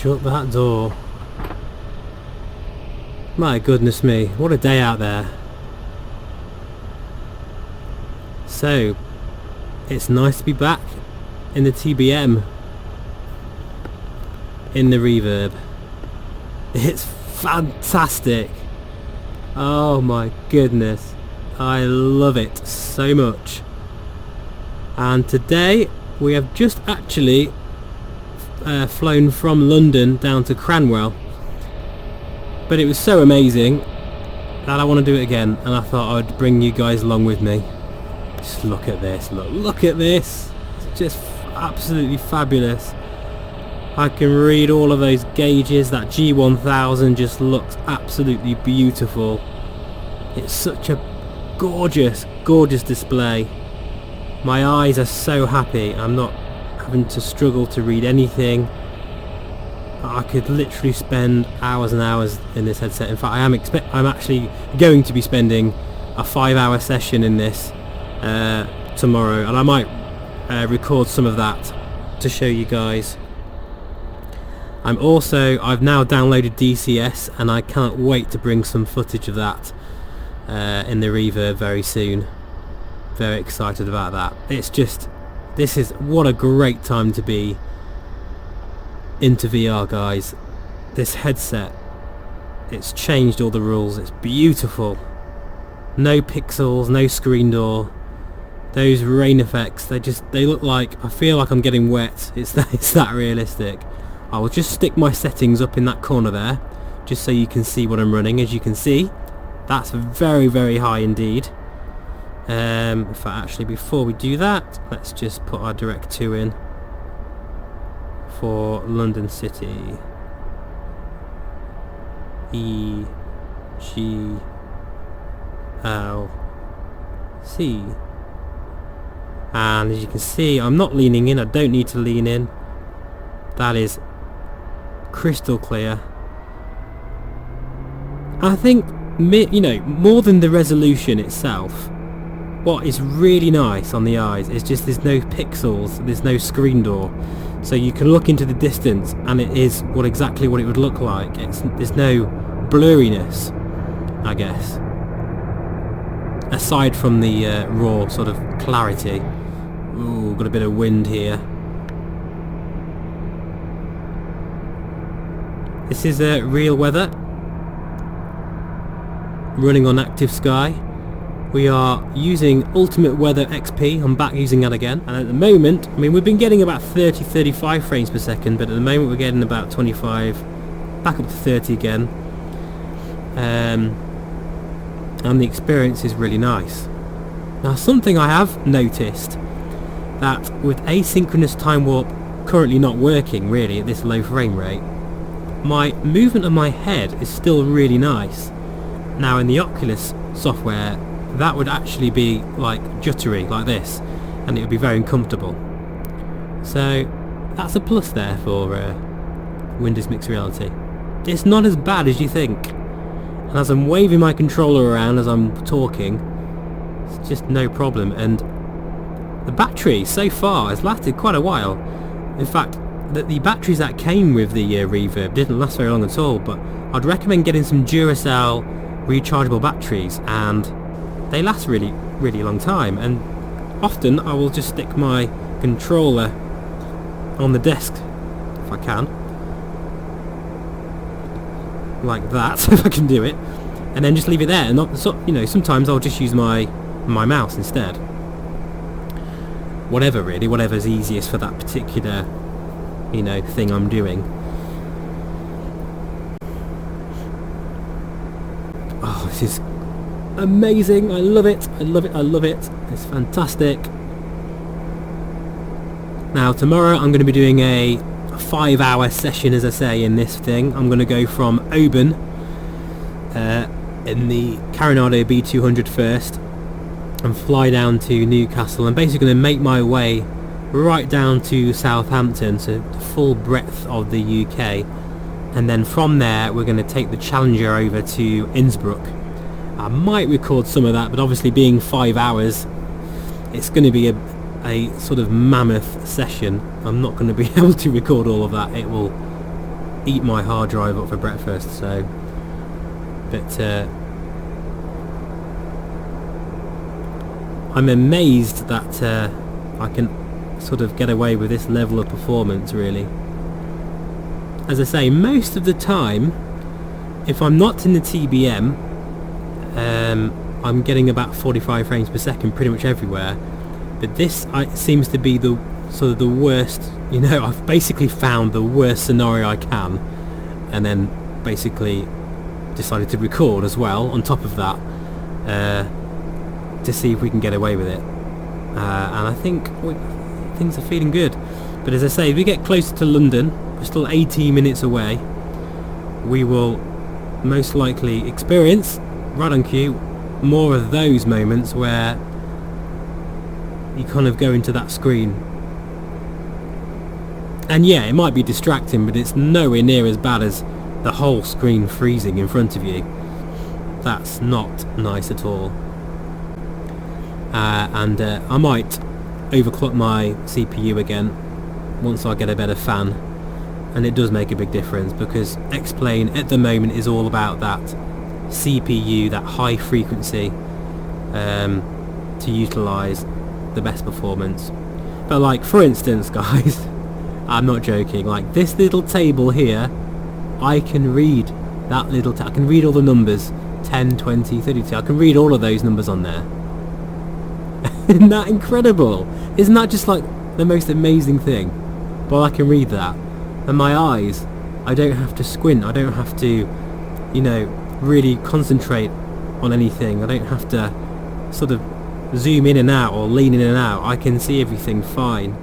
shut that door. My goodness me, what a day out there. So, it's nice to be back in the TBM, in the Reverb. It's fantastic. Oh my goodness, I love it so much. And today we have just actually flown from London down to Cranwell, but it was so amazing that I want to do it again, and I thought I would bring you guys along with me. Just look at this, look at this. It's just absolutely fabulous. I can read all of those gauges. That G1000 just looks absolutely beautiful. It's such a gorgeous display. My eyes are so happy. I'm not having to struggle to read anything. I could literally spend hours and hours in this headset. In fact, I'm actually going to be spending a 5-hour session in this tomorrow, and I might record some of that to show you guys. I've now downloaded DCS, and I can't wait to bring some footage of that in the Reverb very soon. Very excited about that. What a great time to be into VR, guys. This headset, it's changed all the rules. It's beautiful. No pixels, no screen door. Those rain effects, they look like, I feel like I'm getting wet. It's that realistic. I will just stick my settings up in that corner there, just so you can see what I'm running. As you can see, that's very, very high indeed. In fact, actually, before we do that, let's just put our Direct 2 in for London City. E G L C. And as you can see, I'm not leaning in. I don't need to lean in. That is crystal clear. I think, more than the resolution itself, what is really nice on the eyes is just there's no pixels, there's no screen door, so you can look into the distance and it is exactly what it would look like. There's no blurriness, I guess, aside from the raw sort of clarity. Ooh, got a bit of wind here. This is real weather, running on active sky. We are using Ultimate Weather XP. I'm back using that again, and at the moment, we've been getting about 30-35 frames per second, but at the moment we're getting about 25, back up to 30 again, and the experience is really nice. Now, something I have noticed, that with asynchronous time warp currently not working really at this low frame rate, my movement of my head is still really nice. Now in the Oculus software, that would actually be like jittery, like this, and it would be very uncomfortable. So that's a plus there for Windows Mixed Reality. It's not as bad as you think, and as I'm waving my controller around as I'm talking, it's just no problem. And the battery so far has lasted quite a while. In fact, the batteries that came with the Reverb didn't last very long at all, but I'd recommend getting some Duracell rechargeable batteries, and they last really, really long time. And often I will just stick my controller on the desk, if I can, like that, if I can do it, and then just leave it there. And not, sometimes I'll just use my mouse instead. Whatever's easiest for that particular thing I'm doing. Oh, this is amazing. I love it. It's fantastic. Now tomorrow I'm going to be doing a 5-hour session, as I say, in this thing. I'm going to go from Oban in the Coronado B200 first and fly down to Newcastle. I'm basically going to make my way right down to Southampton, so the full breadth of the UK, and then from there we're going to take the Challenger over to Innsbruck. I might record some of that, but obviously being 5 hours, it's going to be a sort of mammoth session. I'm not going to be able to record all of that. It will eat my hard drive up for breakfast. So, but I'm amazed that I can sort of get away with this level of performance, really. As I say, most of the time, if I'm not in the TBM, I'm getting about 45 frames per second pretty much everywhere. But this seems to be the sort of the worst. You know, I've basically found the worst scenario I can, and then basically decided to record as well on top of that, to see if we can get away with it. And I think things are feeling good. But as I say, if we get closer to London, we're still 18 minutes away, we will most likely experience, right on cue, more of those moments where you kind of go into that screen. And yeah, it might be distracting, but it's nowhere near as bad as the whole screen freezing in front of you. That's not nice at all. And I might overclock my CPU again once I get a better fan, and it does make a big difference, because X-Plane at the moment is all about that CPU, that high frequency, to utilise the best performance. But like, for instance, guys, I'm not joking, like this little table here, I can read that little I can read all the numbers, 10, 20, 32, I can read all of those numbers on there. Isn't that incredible? Isn't that just like the most amazing thing? Well, I can read that, and my eyes, I don't have to squint, I don't have to, you know, really concentrate on anything, I don't have to sort of zoom in and out or lean in and out, I can see everything fine.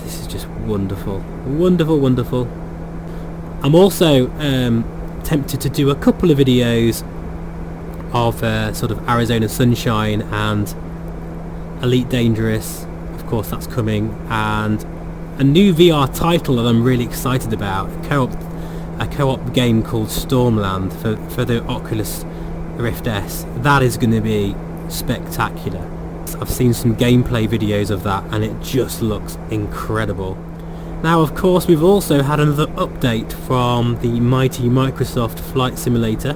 This is just wonderful, wonderful, wonderful. I'm also tempted to do a couple of videos of sort of Arizona Sunshine and Elite Dangerous, of course that's coming, and a new VR title that I'm really excited about, a co-op game called Stormland for the Oculus Rift S. That is going to be spectacular. I've seen some gameplay videos of that and it just looks incredible. Now of course we've also had another update from the mighty Microsoft Flight Simulator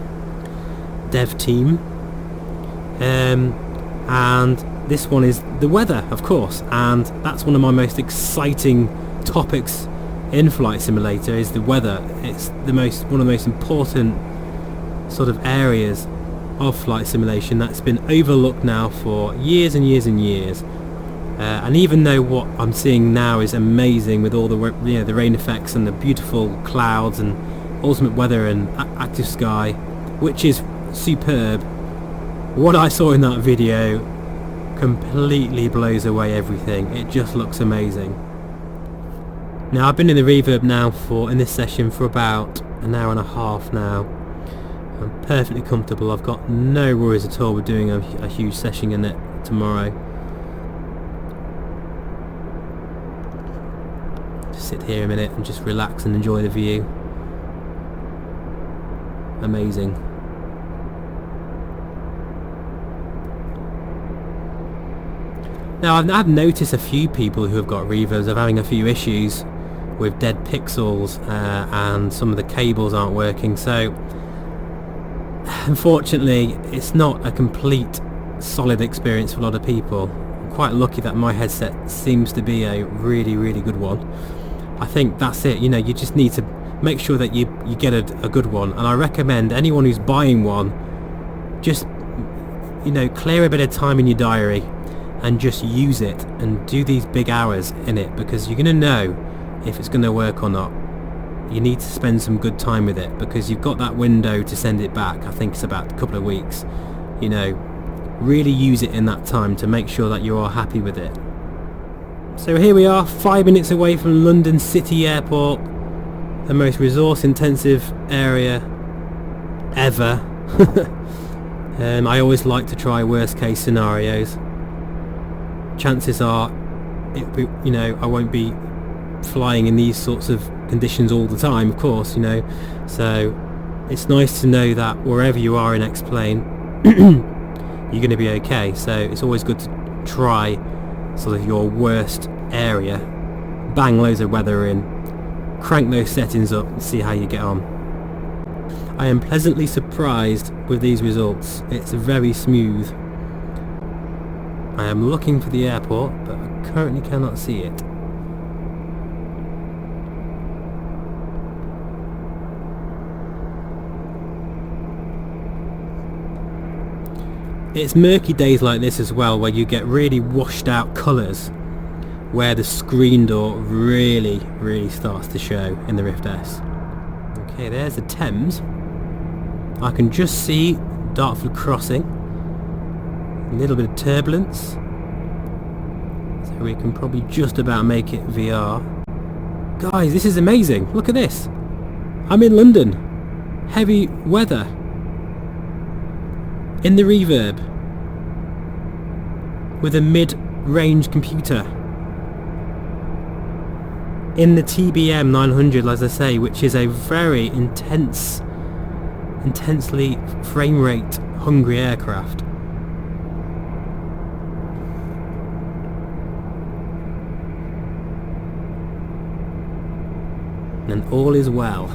dev team, and this one is the weather, of course, and that's one of my most exciting topics in Flight Simulator, is the weather. It's one of the most important sort of areas of flight simulation that's been overlooked now for years and years and years. And even though what I'm seeing now is amazing with all the the rain effects and the beautiful clouds and ultimate weather and active sky, which is superb, what I saw in that video completely blows away everything. It just looks amazing. Now I've been in the Reverb now in this session for about an hour and a half now. I'm perfectly comfortable. I've got no worries at all with doing a huge session in it tomorrow. Just sit here a minute and just relax and enjoy the view. Amazing. Now I've noticed a few people who have got Reverbs are having a few issues with dead pixels, and some of the cables aren't working, so unfortunately it's not a complete solid experience for a lot of people. I'm quite lucky that my headset seems to be a really, really good one. I think that's it, you know, you just need to make sure that you get a good one, and I recommend anyone who's buying one, just, you know, clear a bit of time in your diary and just use it and do these big hours in it, because you're going to know if it's going to work or not. You need to spend some good time with it, because you've got that window to send it back. I think it's about a couple of weeks. You know, really use it in that time to make sure that you are happy with it. So here we are, 5 minutes away from London City Airport, the most resource intensive area ever. I always like to try worst case scenarios. Chances are, you know, I won't be flying in these sorts of conditions all the time, of course, you know, so it's nice to know that wherever you are in X-Plane you're going to be okay. So it's always good to try sort of your worst area, bang loads of weather in, crank those settings up and see how you get on. I am pleasantly surprised with these results. It's very smooth. I am looking for the airport, but I currently cannot see it. It's murky days like this as well, where you get really washed out colours, where the screen door really starts to show in the Rift S. Okay, there's the Thames. I can just see Dartford Crossing. A little bit of turbulence. So we can probably just about make it VR. Guys, this is amazing. Look at this. I'm in London. Heavy weather. In the Reverb. With a mid-range computer. In the TBM 900, as I say, which is a very intensely frame rate hungry aircraft. And all is well.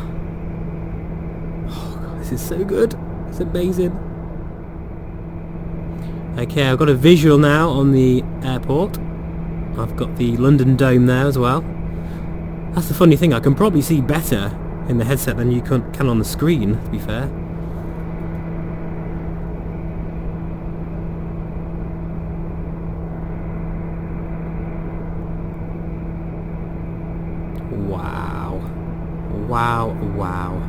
Oh God, this is so good. It's amazing. Okay, I've got a visual now on the airport. I've got the London Dome there as well. That's the funny thing, I can probably see better in the headset than you can on the screen, to be fair. Wow. Wow.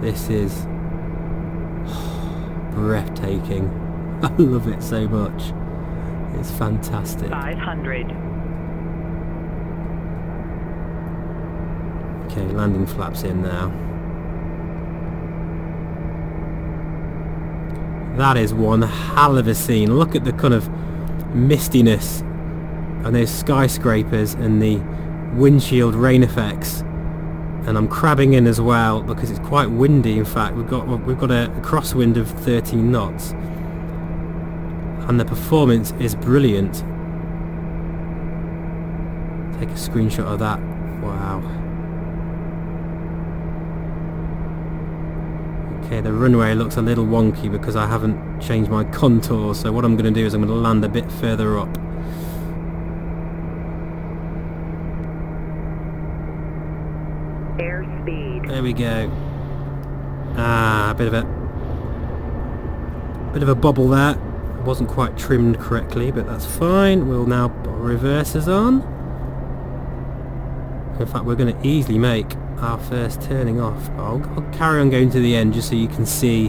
This is breathtaking. I love it so much. It's fantastic. 500. Okay, landing flaps in now. That is one hell of a scene. Look at the kind of mistiness and those skyscrapers and the windshield rain effects. And I'm crabbing in as well because it's quite windy. In fact, we've got a crosswind of 13 knots. And the performance is brilliant. Take a screenshot of that. Wow. Okay, the runway looks a little wonky because I haven't changed my contour, so what I'm going to do is I'm going to land a bit further up. Airspeed. There we go. A bit of a bobble there. Wasn't quite trimmed correctly, but that's fine. We'll now put reversers on. In fact, we're going to easily make our first turning off. I'll carry on going to the end just so you can see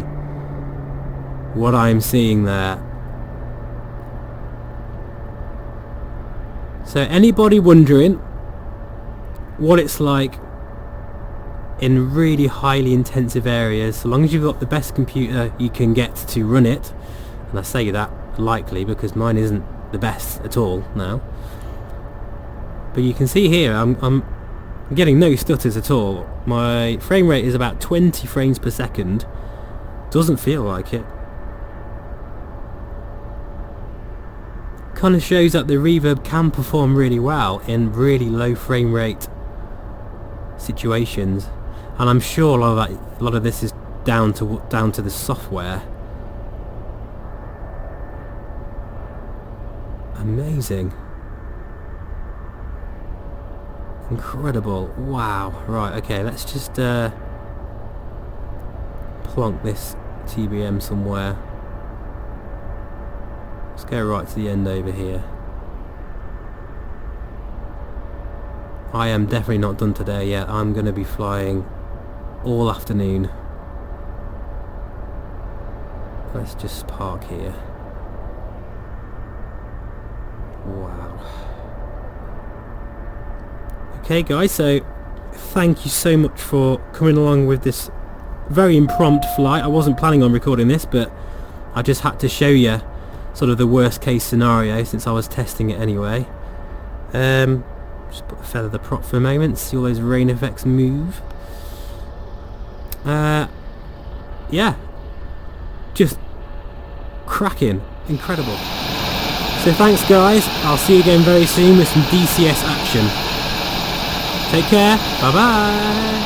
what I'm seeing there. So anybody wondering what it's like in really highly intensive areas, so long as you've got the best computer you can get to run it, and I say that likely because mine isn't the best at all now, but you can see here I'm getting no stutters at all. My frame rate is about 20 frames per second. Doesn't feel like it. Kind of shows that the Reverb can perform really well in really low frame rate situations, and I'm sure a lot of this is down to the software. Amazing. Incredible. Wow. Right, okay, let's just plonk this TBM somewhere. Let's go right to the end over here. I am definitely not done today yet. I'm going to be flying all afternoon. Let's just park here. Wow. Okay guys, so thank you so much for coming along with this very impromptu flight. I wasn't planning on recording this, but I just had to show you sort of the worst case scenario since I was testing it anyway. Just put the feather the prop for a moment, see all those rain effects move. Yeah, just cracking, incredible. So thanks guys, I'll see you again very soon with some DCS action. Take care. Bye bye.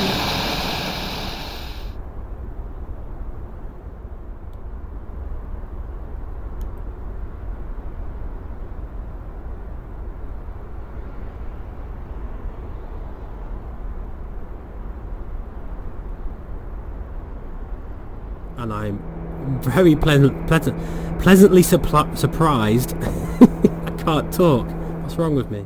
And I'm very pleasantly surprised. I can't talk. What's wrong with me?